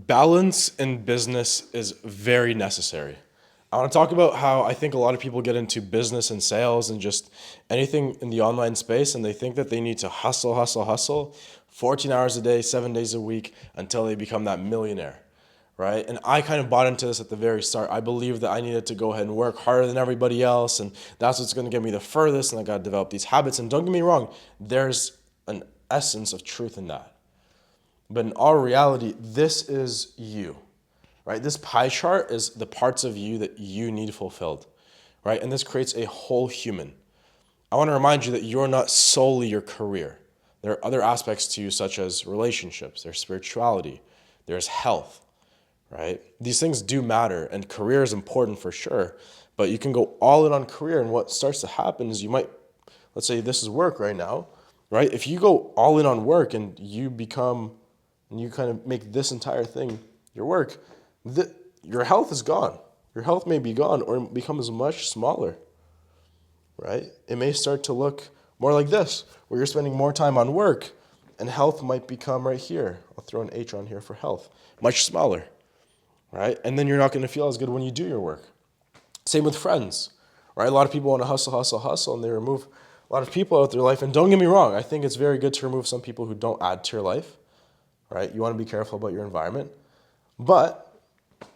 Balance in business is very necessary. I want to talk about how I think a lot of people get into business and sales and just anything in the online space, and they think that they need to hustle, hustle, hustle 14 hours a day, 7 days a week until they become that millionaire, right? And I kind of bought into this at the very start. I believed that I needed to go ahead and work harder than everybody else, and that's what's going to get me the furthest, and I got to develop these habits. And don't get me wrong, there's an essence of truth in that. But in all reality, this is you, right? This pie chart is the parts of you that you need fulfilled, right? And this creates a whole human. I want to remind you that you're not solely your career. There are other aspects to you, such as relationships, there's spirituality, there's health, right? These things do matter, and career is important for sure, but you can go all in on career, and what starts to happen is you might, let's say this is work right now, right? If you go all in on work and you kind of make this entire thing your work, your health is gone. Your health may be gone or it becomes much smaller, right? It may start to look more like this, where you're spending more time on work and health might become right here. I'll throw an H on here for health, much smaller, right? And then you're not going to feel as good when you do your work. Same with friends, right? A lot of people want to hustle, hustle, hustle, and they remove a lot of people out of their life. And don't get me wrong, I think it's very good to remove some people who don't add to your life, right? You want to be careful about your environment. But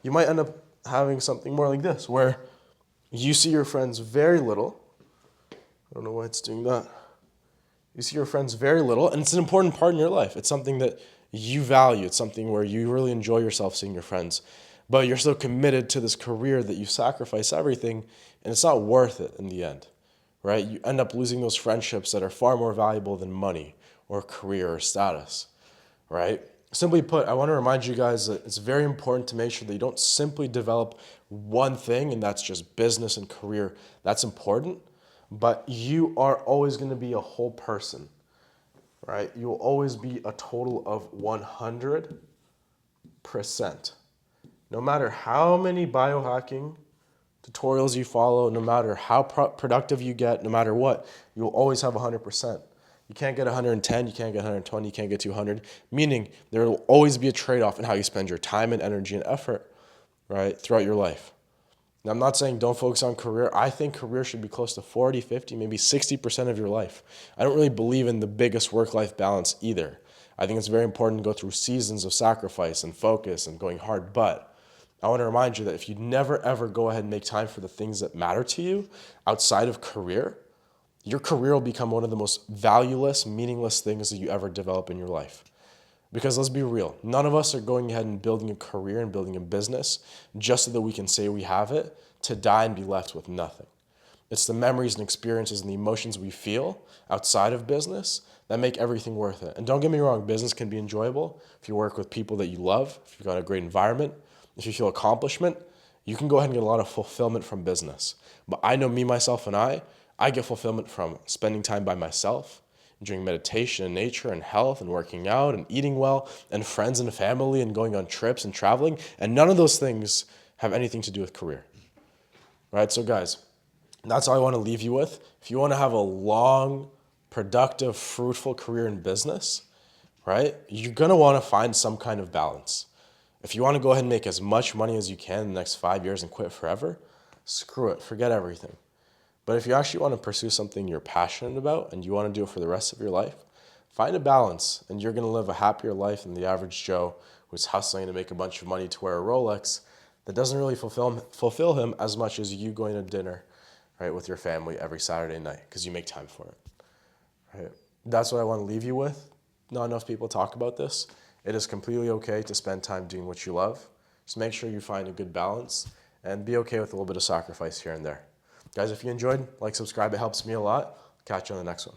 you might end up having something more like this, where you see your friends very little. I don't know why it's doing that. You see your friends very little, and it's an important part in your life. It's something that you value. It's something where you really enjoy yourself seeing your friends. But you're so committed to this career that you sacrifice everything, and it's not worth it in the end, right? You end up losing those friendships that are far more valuable than money or career or status, right? Simply put, I want to remind you guys that it's very important to make sure that you don't simply develop one thing, and that's just business and career. That's important, but you are always going to be a whole person, right? You will always be a total of 100%. No matter how many biohacking tutorials you follow, no matter how productive you get, no matter what, you will always have 100%. You can't get 110, you can't get 120, you can't get 200, meaning there will always be a trade-off in how you spend your time and energy and effort, right, throughout your life. Now, I'm not saying don't focus on career. I think career should be close to 40, 50, maybe 60% of your life. I don't really believe in the biggest work-life balance either. I think it's very important to go through seasons of sacrifice and focus and going hard, but I want to remind you that if you never, ever go ahead and make time for the things that matter to you outside of career, your career will become one of the most valueless, meaningless things that you ever develop in your life. Because let's be real, none of us are going ahead and building a career and building a business just so that we can say we have it, to die and be left with nothing. It's the memories and experiences and the emotions we feel outside of business that make everything worth it. And don't get me wrong, business can be enjoyable if you work with people that you love, if you've got a great environment, if you feel accomplishment, you can go ahead and get a lot of fulfillment from business. But I know me, myself, and I get fulfillment from spending time by myself, enjoying meditation and nature and health and working out and eating well and friends and family and going on trips and traveling. And none of those things have anything to do with career, right? So guys, that's all I want to leave you with. If you want to have a long, productive, fruitful career in business, right, you're going to want to find some kind of balance. If you want to go ahead and make as much money as you can in the next 5 years and quit forever, screw it, forget everything. But if you actually want to pursue something you're passionate about and you want to do it for the rest of your life, find a balance and you're going to live a happier life than the average Joe who's hustling to make a bunch of money to wear a Rolex that doesn't really fulfill him as much as you going to dinner, right, with your family every Saturday night because you make time for it, right? That's what I want to leave you with. Not enough people talk about this. It is completely okay to spend time doing what you love. Just make sure you find a good balance and be okay with a little bit of sacrifice here and there. Guys, if you enjoyed, like, subscribe. It helps me a lot. Catch you on the next one.